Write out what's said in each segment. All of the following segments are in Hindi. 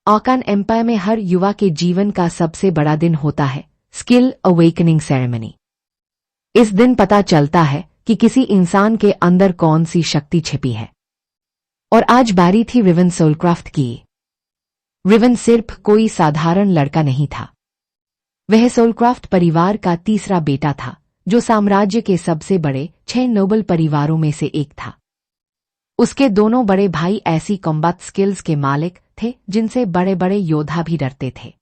आकान एम्पायर में हर युवा के जीवन का सबसे बड़ा दिन होता है स्किल अवेकनिंग सेरेमनी। इस दिन पता चलता है कि किसी इंसान के अंदर कौन सी शक्ति छिपी है। और आज बारी थी रिवन सोलक्राफ्ट की। रिवन सिर्फ कोई साधारण लड़का नहीं था। वह सोलक्राफ्ट परिवार का तीसरा बेटा था, जो साम्राज्य के सबसे बड़े 6 नोबल परिवारों में से एक था। उसके दोनों बड़े भाई ऐसी कॉम्बैट स्किल्स के मालिक थे जिनसे बड़े बड़े योद्धा भी डरते थे।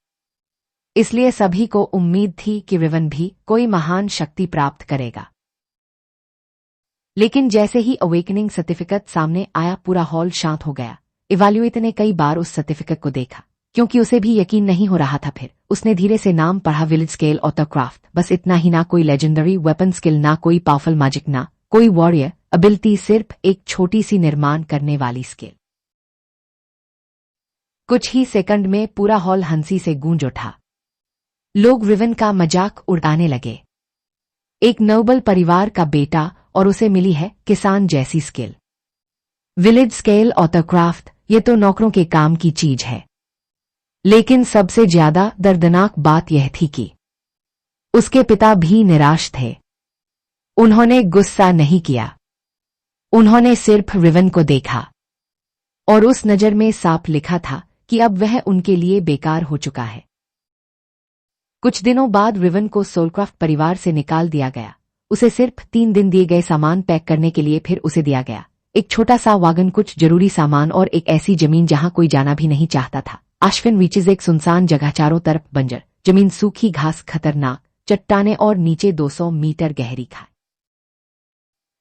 इसलिए सभी को उम्मीद थी कि रिवन भी कोई महान शक्ति प्राप्त करेगा। लेकिन जैसे ही अवेकनिंग सर्टिफिकेट सामने आया, पूरा हॉल शांत हो गया। इवैल्यूएटर ने कई बार उस सर्टिफिकेट को देखा, क्योंकि उसे भी यकीन नहीं हो रहा था। फिर उसने धीरे से नाम पढ़ा, विलेज स्केल ऑटोक्राफ्ट। बस इतना ही, ना कोई लेजेंडरी वेपन स्किल, ना कोई पावरफुल मैजिक, ना कोई वॉरियर एबिलिटी, सिर्फ एक छोटी सी निर्माण करने वाली स्किल। कुछ ही सेकंड में पूरा हॉल हंसी से गूंज उठा। लोग रिवन का मजाक उड़ाने लगे। एक नोबल परिवार का बेटा और उसे मिली है किसान जैसी स्किल। विलेज स्केल ऑटोक्राफ्ट, ये तो नौकरों के काम की चीज है। लेकिन सबसे ज्यादा दर्दनाक बात यह थी कि उसके पिता भी निराश थे। उन्होंने गुस्सा नहीं किया, उन्होंने सिर्फ रिवन को देखा और उस नजर में साफ लिखा था कि अब वह उनके लिए बेकार हो चुका है। कुछ दिनों बाद रिवन को सोलक्राफ्ट परिवार से निकाल दिया गया। उसे सिर्फ 3 दिन दिए गए सामान पैक करने के लिए। फिर उसे दिया गया एक छोटा सा वागन, कुछ जरूरी सामान और एक ऐसी जमीन जहां कोई जाना भी नहीं चाहता था। आश्विन रीचेज, एक सुनसान जगह, चारों तरफ बंजर जमीन, सूखी घास, खतरनाक चट्टानें और नीचे 200 मीटर गहरी खाई।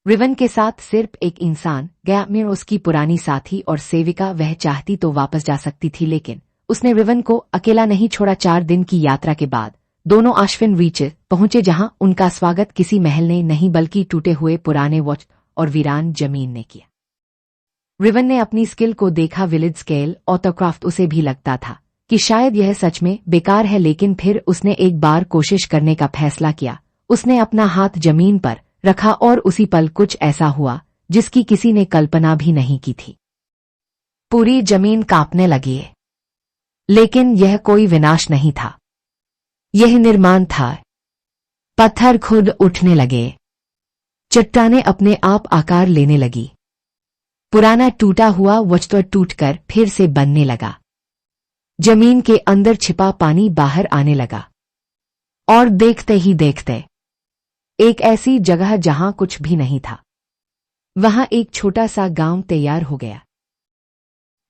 रिवन के साथ सिर्फ एक इंसान गया, में उसकी पुरानी साथी और सेविका। वह चाहती तो वापस जा सकती थी, लेकिन उसने रिवन को अकेला नहीं छोड़ा। 4 दिन की यात्रा के बाद दोनों आश्विन रीच पहुंचे, जहां उनका स्वागत किसी महल ने नहीं बल्कि टूटे हुए पुराने वॉच और वीरान जमीन ने किया। रिवन ने अपनी स्किल को देखा, विलेज स्केल ऑटोक्राफ्ट। उसे भी लगता था कि शायद यह सच में बेकार है, लेकिन फिर उसने एक बार कोशिश करने का फैसला किया। उसने अपना हाथ जमीन पर रखा और उसी पल कुछ ऐसा हुआ जिसकी किसी ने कल्पना भी नहीं की थी। पूरी जमीन कांपने लगी। लेकिन यह कोई विनाश नहीं था, यह निर्माण था। पत्थर खुद उठने लगे, चट्टानें अपने आप आकार लेने लगी, पुराना टूटा हुआ वस्त्र टूटकर फिर से बनने लगा, जमीन के अंदर छिपा पानी बाहर आने लगा। और देखते ही देखते एक ऐसी जगह जहां कुछ भी नहीं था, वहां एक छोटा सा गांव तैयार हो गया।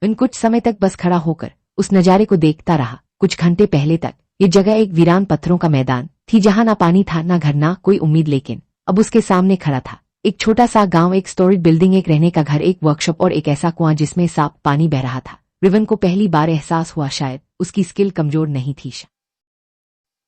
इन कुछ समय तक बस खड़ा होकर उस नजारे को देखता रहा। कुछ घंटे पहले तक ये जगह एक वीरान पत्थरों का मैदान थी, जहां ना पानी था, ना घर, ना कोई उम्मीद। लेकिन अब उसके सामने खड़ा था एक छोटा सा गांव, एक स्टोरेज बिल्डिंग, एक रहने का घर, एक वर्कशॉप और एक ऐसा कुआं जिसमें साफ पानी बह रहा था। रिवन को पहली बार एहसास हुआ शायद उसकी स्किल कमजोर नहीं थी।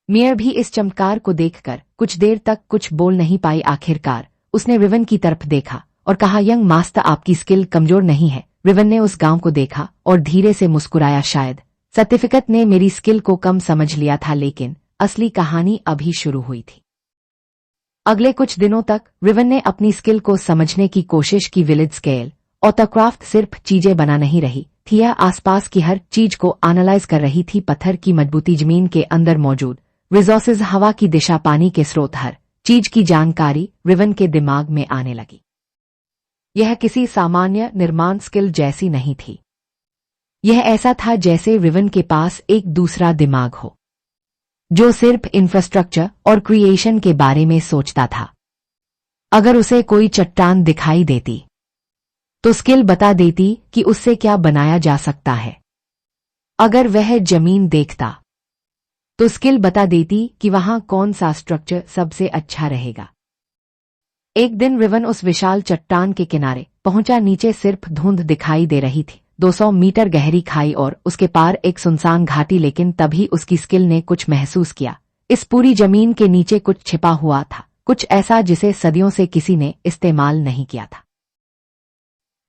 मियर भी इस चमत्कार को देखकर कुछ देर तक कुछ बोल नहीं पाई। आखिरकार उसने रिवन की तरफ देखा और कहा, यंग मास्टर, आपकी स्किल कमजोर नहीं है। रिवन ने उस गांव को देखा और धीरे से मुस्कुराया। शायद सर्टिफिकेट ने मेरी स्किल को कम समझ लिया था, लेकिन असली कहानी अभी शुरू हुई थी। अगले कुछ दिनों तक रिवन ने अपनी स्किल को समझने की कोशिश की। विलेज स्केल ऑटोक्राफ्ट सिर्फ चीजें बना नहीं रही थी, यह आसपास की हर चीज को एनालाइज कर रही थी। पत्थर की मजबूती, जमीन के अंदर मौजूद रिसोर्सेज, हवा की दिशा, पानी के स्रोत, हर चीज की जानकारी रिवन के दिमाग में आने लगी। यह किसी सामान्य निर्माण स्किल जैसी नहीं थी। यह ऐसा था जैसे रिवन के पास एक दूसरा दिमाग हो, जो सिर्फ इंफ्रास्ट्रक्चर और क्रिएशन के बारे में सोचता था। अगर उसे कोई चट्टान दिखाई देती तो स्किल बता देती कि उससे क्या बनाया जा सकता है। अगर वह जमीन देखता तो स्किल बता देती कि वहां कौन सा स्ट्रक्चर सबसे अच्छा रहेगा। एक दिन रिवन उस विशाल चट्टान के किनारे पहुंचा। नीचे सिर्फ धुंध दिखाई दे रही थी, 200 मीटर गहरी खाई और उसके पार एक सुनसान घाटी। लेकिन तभी उसकी स्किल ने कुछ महसूस किया। इस पूरी जमीन के नीचे कुछ छिपा हुआ था, कुछ ऐसा जिसे सदियों से किसी ने इस्तेमाल नहीं किया था।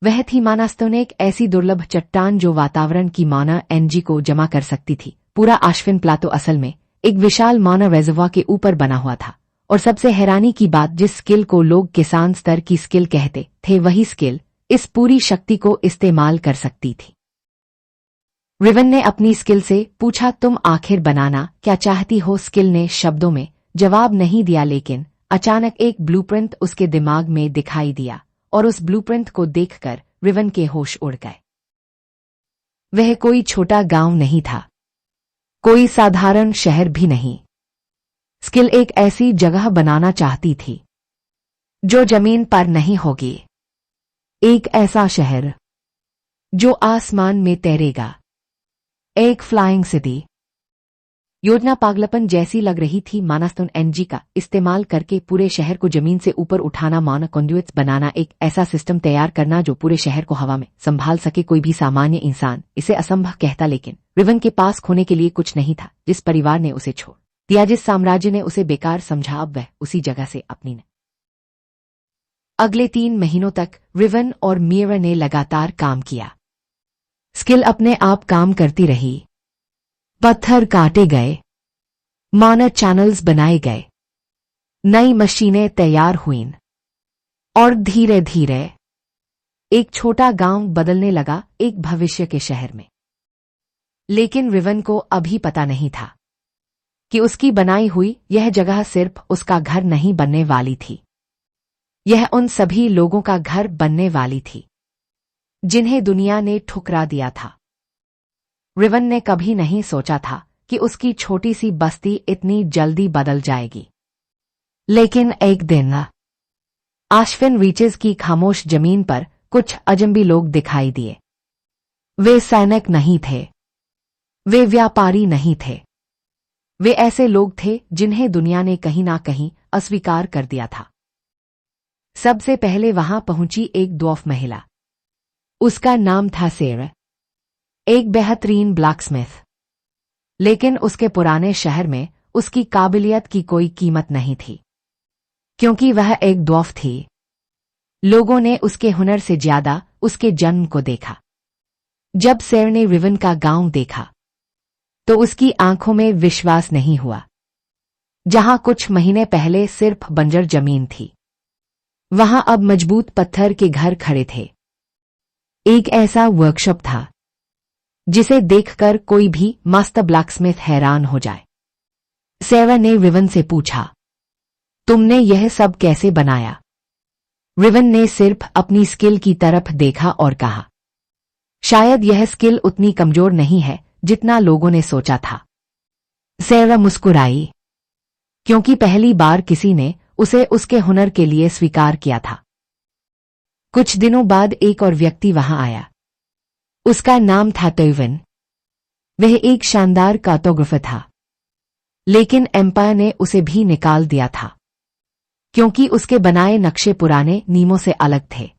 वह थी मानास्तोने, एक ऐसी दुर्लभ चट्टान जो वातावरण की माना एनर्जी को जमा कर सकती थी। पूरा आश्विन प्लाटो असल में एक विशाल माना रेजर्वा के ऊपर बना हुआ था। और सबसे हैरानी की बात, जिस स्किल को लोग किसान स्तर की स्किल कहते थे, वही स्किल इस पूरी शक्ति को इस्तेमाल कर सकती थी। रिवन ने अपनी स्किल से पूछा, तुम आखिर बनाना क्या चाहती हो? स्किल ने शब्दों में जवाब नहीं दिया, लेकिन अचानक एक ब्लूप्रिंट उसके दिमाग में दिखाई दिया और उस ब्लूप्रिंट को देखकर रिवन के होश उड़ गए। वह कोई छोटा गांव नहीं था, कोई साधारण शहर भी नहीं। स्किल एक ऐसी जगह बनाना चाहती थी जो जमीन पर नहीं होगी, एक ऐसा शहर जो आसमान में तैरेगा, एक फ्लाइंग सिटी। योजना पागलपन जैसी लग रही थी, मानस्तुन एनजी का इस्तेमाल करके पूरे शहर को जमीन से ऊपर उठाना, माना कॉन्ड्यूइट्स बनाना, एक ऐसा सिस्टम तैयार करना जो पूरे शहर को हवा में संभाल सके। कोई भी सामान्य इंसान इसे असंभव कहता, लेकिन रिवन के पास खोने के लिए कुछ नहीं था। जिस परिवार ने उसे छोड़ दिया, जिस साम्राज्य ने उसे बेकार समझा, अब वह उसी जगह से अपनी न। अगले 3 महीनों तक रिवन और मीरा ने लगातार काम किया। स्किल अपने आप काम करती रही, पत्थर काटे गए, मानव चैनल्स बनाए गए, नई मशीनें तैयार हुईं और धीरे धीरे एक छोटा गांव बदलने लगा, एक भविष्य के शहर में। लेकिन रिवन को अभी पता नहीं था कि उसकी बनाई हुई यह जगह सिर्फ उसका घर नहीं बनने वाली थी, यह उन सभी लोगों का घर बनने वाली थी जिन्हें दुनिया ने ठुकरा दिया था। रिवन ने कभी नहीं सोचा था कि उसकी छोटी सी बस्ती इतनी जल्दी बदल जाएगी। लेकिन एक दिन आश्विन रीचेस की खामोश जमीन पर कुछ अजनबी लोग दिखाई दिए। वे सैनिक नहीं थे, वे व्यापारी नहीं थे, वे ऐसे लोग थे जिन्हें दुनिया ने कहीं ना कहीं अस्वीकार कर दिया था। सबसे पहले वहां पहुंची एक ड्वार्फ महिला। उसका नाम था सेरा, एक बेहतरीन ब्लैकस्मिथ। लेकिन उसके पुराने शहर में उसकी काबिलियत की कोई कीमत नहीं थी, क्योंकि वह एक ड्वार्फ थी। लोगों ने उसके हुनर से ज्यादा उसके जन्म को देखा। जब सेर ने रिवन का गांव देखा तो उसकी आंखों में विश्वास नहीं हुआ। जहां कुछ महीने पहले सिर्फ बंजर जमीन थी, वहां अब मजबूत पत्थर के घर खड़े थे। एक ऐसा वर्कशॉप था जिसे देखकर कोई भी मास्टर ब्लैकस्मिथ हैरान हो जाए। सेरा ने रिवन से पूछा, तुमने यह सब कैसे बनाया? रिवन ने सिर्फ अपनी स्किल की तरफ देखा और कहा, शायद यह स्किल उतनी कमजोर नहीं है जितना लोगों ने सोचा था। सेरा मुस्कुराई, क्योंकि पहली बार किसी ने उसे उसके हुनर के लिए स्वीकार किया था। कुछ दिनों बाद एक और व्यक्ति वहां आया। उसका नाम था टोवन। वह एक शानदार कार्टोग्राफर था, लेकिन एम्पायर ने उसे भी निकाल दिया था, क्योंकि उसके बनाए नक्शे पुराने नियमों से अलग थे।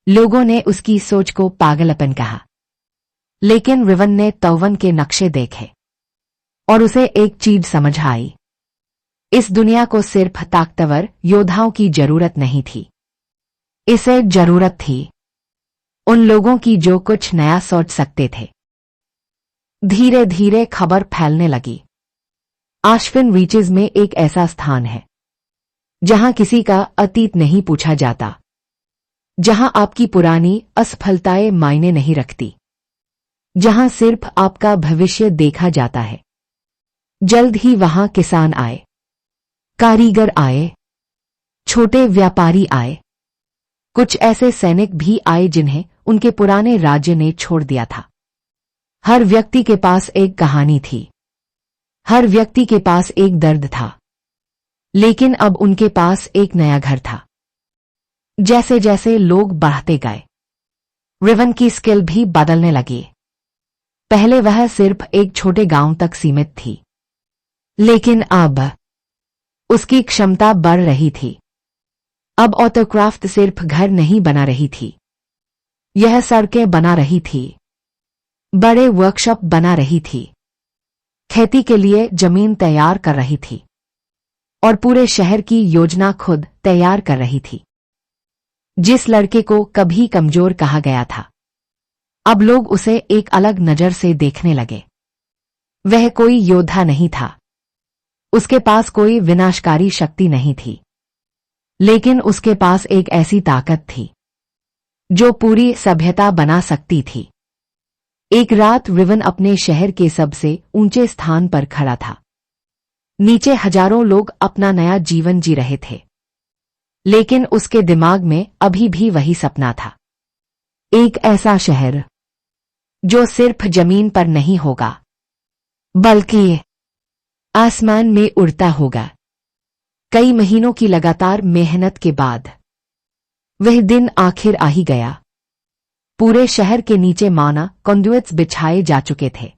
लोगों ने उसकी सोच को पागलपन कहा, लेकिन रिवन ने टोवन के नक्शे देखे और उसे एक चीज समझ आई। इस दुनिया को सिर्फ ताकतवर योद्धाओं की जरूरत नहीं थी, इसे जरूरत थी उन लोगों की जो कुछ नया सोच सकते थे। धीरे धीरे खबर फैलने लगी, आश्विन रीचेस में एक ऐसा स्थान है जहां किसी का अतीत नहीं पूछा जाता, जहां आपकी पुरानी असफलताएं मायने नहीं रखती, जहां सिर्फ आपका भविष्य देखा जाता है। जल्द ही वहां किसान आए, कारीगर आए, छोटे व्यापारी आए, कुछ ऐसे सैनिक भी आए जिन्हें उनके पुराने राज्य ने छोड़ दिया था। हर व्यक्ति के पास एक कहानी थी, हर व्यक्ति के पास एक दर्द था, लेकिन अब उनके पास एक नया घर था। जैसे जैसे लोग बढ़ते गए, रिवन की स्किल भी बदलने लगी। पहले वह सिर्फ एक छोटे गांव तक सीमित थी, लेकिन अब उसकी क्षमता बढ़ रही थी। अब ऑटोक्राफ्ट सिर्फ घर नहीं बना रही थी, यह सड़कें बना रही थी, बड़े वर्कशॉप बना रही थी, खेती के लिए जमीन तैयार कर रही थी और पूरे शहर की योजना खुद तैयार कर रही थी। जिस लड़के को कभी कमजोर कहा गया था, अब लोग उसे एक अलग नजर से देखने लगे। वह कोई योद्धा नहीं था, उसके पास कोई विनाशकारी शक्ति नहीं थी, लेकिन उसके पास एक ऐसी ताकत थी जो पूरी सभ्यता बना सकती थी। एक रात रिवन अपने शहर के सबसे ऊंचे स्थान पर खड़ा था। नीचे हजारों लोग अपना नया जीवन जी रहे थे, लेकिन उसके दिमाग में अभी भी वही सपना था। एक ऐसा शहर जो सिर्फ जमीन पर नहीं होगा, बल्कि आसमान में उड़ता होगा। कई महीनों की लगातार मेहनत के बाद वह दिन आखिर आ ही गया। पूरे शहर के नीचे माना कंडुइट्स बिछाए जा चुके थे।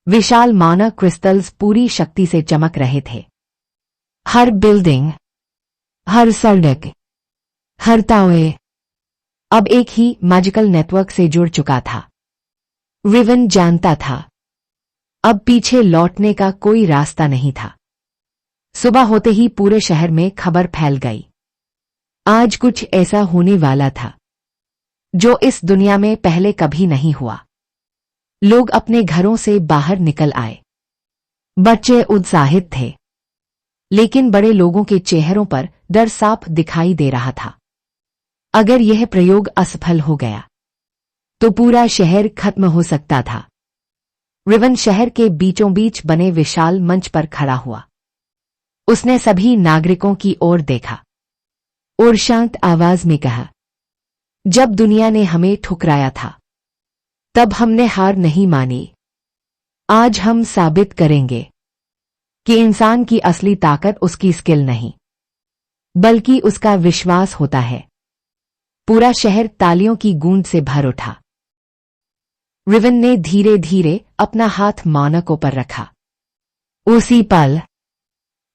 विशाल माना क्रिस्टल्स पूरी शक्ति से चमक रहे थे। हर बिल्डिंग, हर सड़क, हर टावर अब एक ही मैजिकल नेटवर्क से जुड़ चुका था। रिवन जानता था, अब पीछे लौटने का कोई रास्ता नहीं था। सुबह होते ही पूरे शहर में खबर फैल गई। आज कुछ ऐसा होने वाला था जो इस दुनिया में पहले कभी नहीं हुआ। लोग अपने घरों से बाहर निकल आए। बच्चे उत्साहित थे, लेकिन बड़े लोगों के चेहरों पर डर साफ दिखाई दे रहा था। अगर यह प्रयोग असफल हो गया तो पूरा शहर खत्म हो सकता था। रिवन शहर के बीचों बीच बने विशाल मंच पर खड़ा हुआ। उसने सभी नागरिकों की ओर देखा और शांत आवाज में कहा, जब दुनिया ने हमें ठुकराया था तब हमने हार नहीं मानी। आज हम साबित करेंगे कि इंसान की असली ताकत उसकी स्किल नहीं, बल्कि उसका विश्वास होता है। पूरा शहर तालियों की गूंज से भर उठा। रिवन ने धीरे धीरे अपना हाथ मानकों पर रखा। उसी पल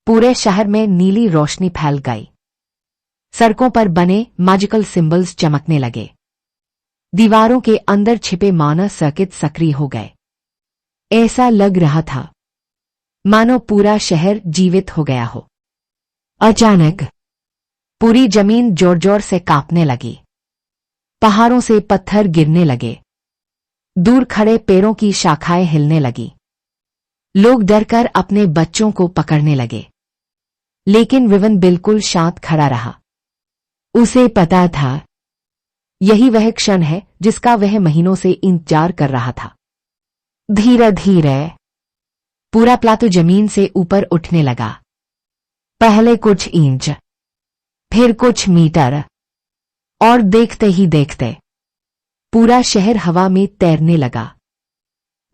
पूरे शहर में नीली रोशनी फैल गई। सड़कों पर बने मैजिकल सिंबल्स चमकने लगे। दीवारों के अंदर छिपे मानव सर्किट सक्रिय हो गए। ऐसा लग रहा था मानो पूरा शहर जीवित हो गया हो। अचानक पूरी जमीन जोर जोर से कांपने लगी। पहाड़ों से पत्थर गिरने लगे। दूर खड़े पेड़ों की शाखाएं हिलने लगी। लोग डरकर अपने बच्चों को पकड़ने लगे, लेकिन रिवन बिल्कुल शांत खड़ा रहा। उसे पता था यही वह क्षण है जिसका वह महीनों से इंतजार कर रहा था। धीरे धीरे पूरा प्लाटो जमीन से ऊपर उठने लगा। पहले कुछ इंच, फिर कुछ मीटर, और देखते ही देखते पूरा शहर हवा में तैरने लगा।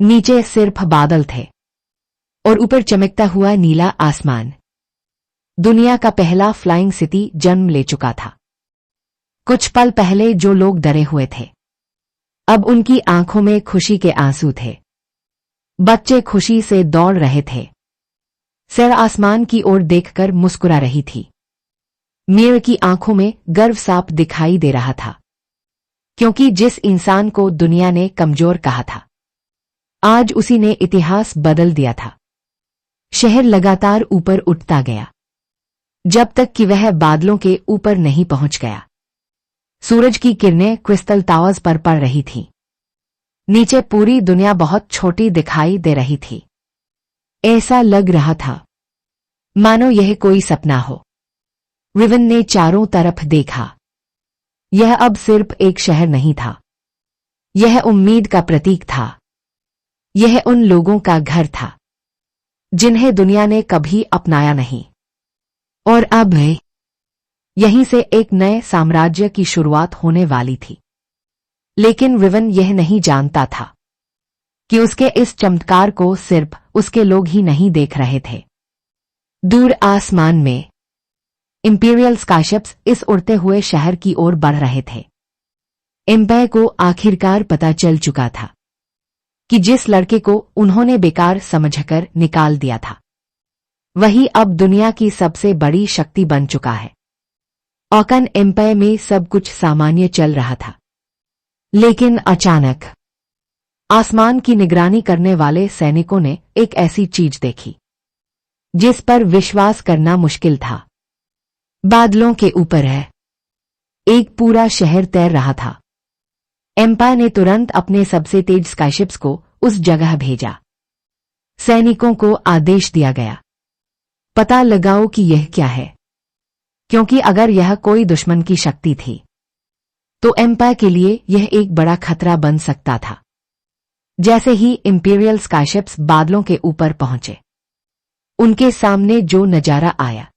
नीचे सिर्फ बादल थे और ऊपर चमकता हुआ नीला आसमान। दुनिया का पहला फ्लाइंग सिटी जन्म ले चुका था। कुछ पल पहले जो लोग डरे हुए थे, अब उनकी आंखों में खुशी के आंसू थे। बच्चे खुशी से दौड़ रहे थे। सर आसमान की ओर देखकर मुस्कुरा रही थी। मीर की आंखों में गर्व साफ दिखाई दे रहा था, क्योंकि जिस इंसान को दुनिया ने कमजोर कहा था, आज उसी ने इतिहास बदल दिया था। शहर लगातार ऊपर उठता गया, जब तक कि वह बादलों के ऊपर नहीं पहुंच गया। सूरज की किरणें क्रिस्टल टावर्स पर पड़ रही थीं। नीचे पूरी दुनिया बहुत छोटी दिखाई दे रही थी। ऐसा लग रहा था मानो यह कोई सपना हो। रिवन ने चारों तरफ देखा। यह अब सिर्फ एक शहर नहीं था, यह उम्मीद का प्रतीक था। यह उन लोगों का घर था जिन्हें दुनिया ने कभी अपनाया नहीं, और अब यहीं से एक नए साम्राज्य की शुरुआत होने वाली थी। लेकिन रिवन यह नहीं जानता था कि उसके इस चमत्कार को सिर्फ उसके लोग ही नहीं देख रहे थे। दूर आसमान में इंपीरियल स्काईशिप्स इस उड़ते हुए शहर की ओर बढ़ रहे थे। एम्पायर को आखिरकार पता चल चुका था कि जिस लड़के को उन्होंने बेकार समझकर निकाल दिया था, वही अब दुनिया की सबसे बड़ी शक्ति बन चुका है। ऑकन एम्पायर में सब कुछ सामान्य चल रहा था, लेकिन अचानक आसमान की निगरानी करने वाले सैनिकों ने एक ऐसी चीज देखी जिस पर विश्वास करना मुश्किल था। बादलों के ऊपर एक पूरा शहर तैर रहा था। एम्पायर ने तुरंत अपने सबसे तेज स्काईशिप्स को उस जगह भेजा। सैनिकों को आदेश दिया गया, पता लगाओ कि यह क्या है, क्योंकि अगर यह कोई दुश्मन की शक्ति थी तो एम्पायर के लिए यह एक बड़ा खतरा बन सकता था। जैसे ही इंपीरियल स्काईशिप्स बादलों के ऊपर पहुंचे, उनके सामने जो नजारा आया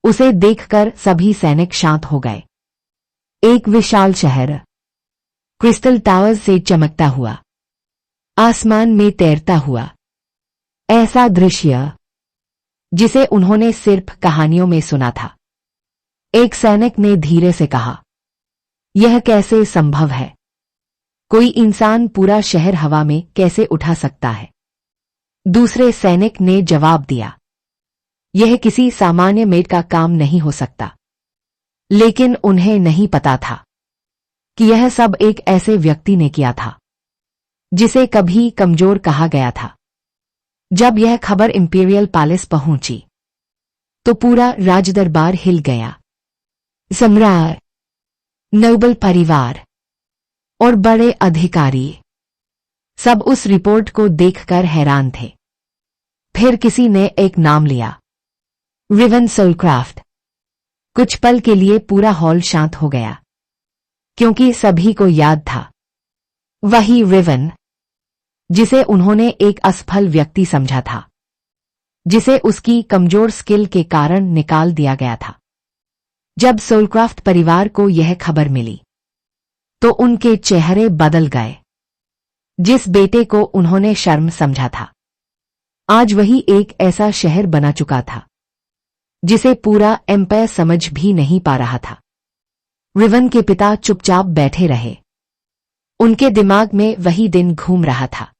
उसे देखकर सभी सैनिक शांत हो गए। एक विशाल शहर क्रिस्टल टावर्स से चमकता हुआ, आसमान में तैरता हुआ, ऐसा दृश्य जिसे उन्होंने सिर्फ कहानियों में सुना था। एक सैनिक ने धीरे से कहा, यह कैसे संभव है? कोई इंसान पूरा शहर हवा में कैसे उठा सकता है? दूसरे सैनिक ने जवाब दिया, यह किसी सामान्य मेट का काम नहीं हो सकता। लेकिन उन्हें नहीं पता था कि यह सब एक ऐसे व्यक्ति ने किया था जिसे कभी कमजोर कहा गया था। जब यह खबर इंपीरियल पैलेस पहुंची तो पूरा राजदरबार हिल गया। सम्राट, नोबल परिवार और बड़े अधिकारी सब उस रिपोर्ट को देखकर हैरान थे। फिर किसी ने एक नाम लिया, रिवन सोलक्राफ्ट। कुछ पल के लिए पूरा हॉल शांत हो गया, क्योंकि सभी को याद था वही रिवन जिसे उन्होंने एक असफल व्यक्ति समझा था, जिसे उसकी कमजोर स्किल के कारण निकाल दिया गया था। जब सोलक्राफ्ट परिवार को यह खबर मिली तो उनके चेहरे बदल गए। जिस बेटे को उन्होंने शर्म समझा था, आज वही एक ऐसा शहर बना चुका था जिसे पूरा एम्पायर समझ भी नहीं पा रहा था। रिवन के पिता चुपचाप बैठे रहे। उनके दिमाग में वही दिन घूम रहा था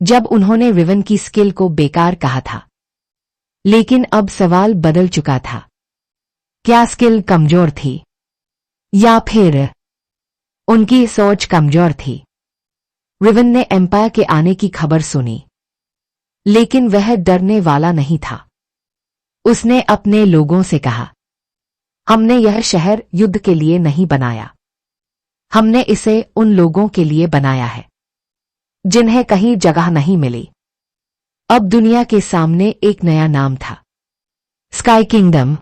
जब उन्होंने रिवन की स्किल को बेकार कहा था। लेकिन अब सवाल बदल चुका था, क्या स्किल कमजोर थी या फिर उनकी सोच कमजोर थी? रिवन ने एम्पायर के आने की खबर सुनी, लेकिन वह डरने वाला नहीं था। उसने अपने लोगों से कहा, हमने यह शहर युद्ध के लिए नहीं बनाया, हमने इसे उन लोगों के लिए बनाया है जिन्हें कहीं जगह नहीं मिली। अब दुनिया के सामने एक नया नाम था, स्काई किंगडम।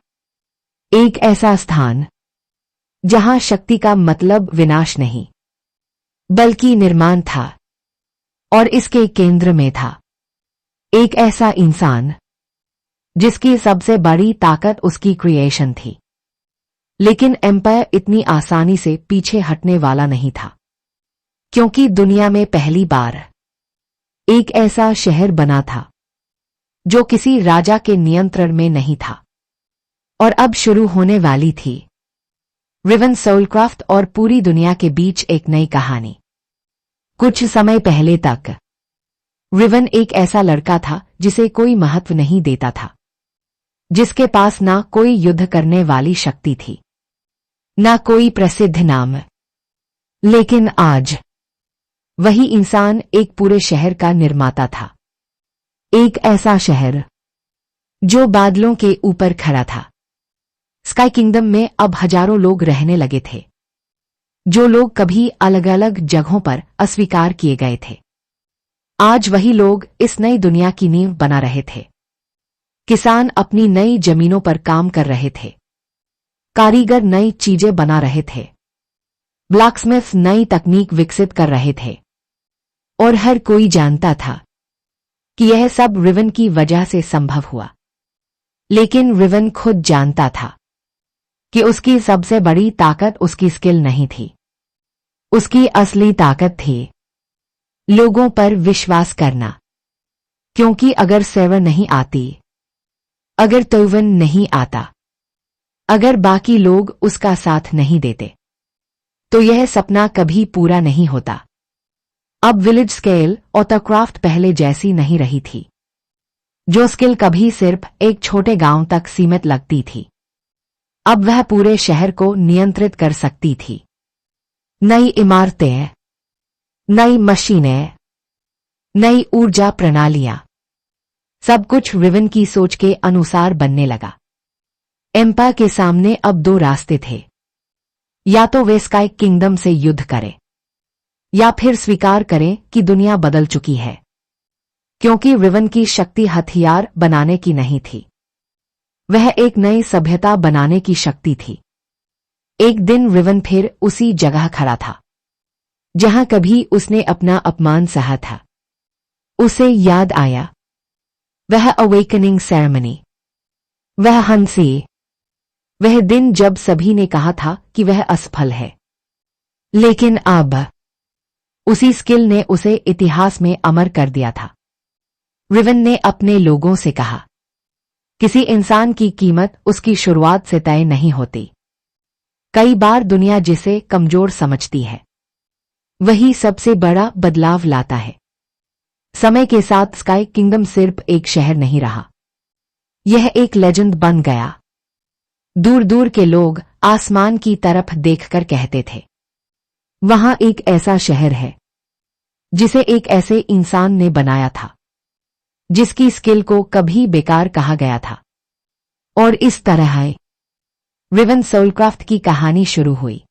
एक ऐसा स्थान जहां शक्ति का मतलब विनाश नहीं बल्कि निर्माण था, और इसके केंद्र में था एक ऐसा इंसान जिसकी सबसे बड़ी ताकत उसकी क्रिएशन थी। लेकिन एम्पायर इतनी आसानी से पीछे हटने वाला नहीं था, क्योंकि दुनिया में पहली बार एक ऐसा शहर बना था जो किसी राजा के नियंत्रण में नहीं था। और अब शुरू होने वाली थी रिवन सोलक्राफ्ट और पूरी दुनिया के बीच एक नई कहानी। कुछ समय पहले तक रिवन एक ऐसा लड़का था जिसे कोई महत्व नहीं देता था, जिसके पास ना कोई युद्ध करने वाली शक्ति थी, ना कोई प्रसिद्ध नाम। लेकिन आज वही इंसान एक पूरे शहर का निर्माता था। एक ऐसा शहर जो बादलों के ऊपर खड़ा था। स्काई किंगडम में अब हजारों लोग रहने लगे थे, जो लोग कभी अलग अलग जगहों पर अस्वीकार किए गए थे। आज वही लोग इस नई दुनिया की नींव बना रहे थे। किसान अपनी नई जमीनों पर काम कर रहे थे, कारीगर नई चीजें बना रहे थे, ब्लैकस्मिथ नई तकनीक विकसित कर रहे थे, और हर कोई जानता था कि यह सब रिवन की वजह से संभव हुआ। लेकिन रिवन खुद जानता था कि उसकी सबसे बड़ी ताकत उसकी स्किल नहीं थी। उसकी असली ताकत थी लोगों पर विश्वास करना। क्योंकि अगर सेवर नहीं आती, अगर तोवन नहीं आता, अगर बाकी लोग उसका साथ नहीं देते, तो यह सपना कभी पूरा नहीं होता। अब विलेज स्केल ऑटोक्राफ्ट पहले जैसी नहीं रही थी, जो स्किल कभी सिर्फ एक छोटे गांव तक सीमित लगती थी। अब वह पूरे शहर को नियंत्रित कर सकती थी। नई इमारतें, नई मशीनें, नई ऊर्जा प्रणालियां, सब कुछ रिवन की सोच के अनुसार बनने लगा। एम्पायर के सामने अब दो रास्ते थे, या तो वे स्काई किंगडम से युद्ध करें, या फिर स्वीकार करें कि दुनिया बदल चुकी है। क्योंकि रिवन की शक्ति हथियार बनाने की नहीं थी, वह एक नई सभ्यता बनाने की शक्ति थी। एक दिन रिवन फिर उसी जगह खड़ा था, जहां कभी उसने अपना अपमान सहा था। उसे याद आया वह अवेकनिंग सेरेमनी, वह हंसी, वह दिन जब सभी ने कहा था कि वह असफल है। लेकिन अब उसी स्किल ने उसे इतिहास में अमर कर दिया था। रिवन ने अपने लोगों से कहा, किसी इंसान की कीमत उसकी शुरुआत से तय नहीं होती। कई बार दुनिया जिसे कमजोर समझती है वही सबसे बड़ा बदलाव लाता है। समय के साथ स्काई किंगडम सिर्फ एक शहर नहीं रहा, यह एक लेजेंड बन गया। दूर दूर के लोग आसमान की तरफ देखकर कहते थे, वहां एक ऐसा शहर है जिसे एक ऐसे इंसान ने बनाया था जिसकी स्किल को कभी बेकार कहा गया था। और इस तरह रिवन सोलक्राफ्ट की कहानी शुरू हुई।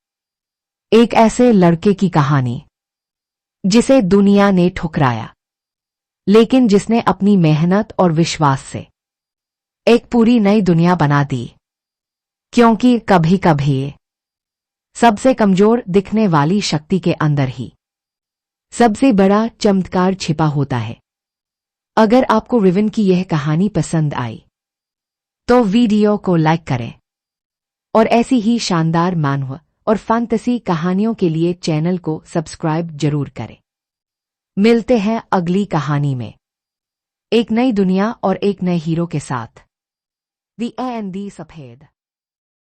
एक ऐसे लड़के की कहानी जिसे दुनिया ने ठुकराया, लेकिन जिसने अपनी मेहनत और विश्वास से एक पूरी नई दुनिया बना दी। क्योंकि कभी कभी सबसे कमजोर दिखने वाली शक्ति के अंदर ही सबसे बड़ा चमत्कार छिपा होता है। अगर आपको रिवन की यह कहानी पसंद आई तो वीडियो को लाइक करें और ऐसी ही शानदार मानव और फैंटेसी कहानियों के लिए चैनल को सब्सक्राइब जरूर करें। मिलते हैं अगली कहानी में, एक नई दुनिया और एक नए हीरो के साथ। दी सफेद।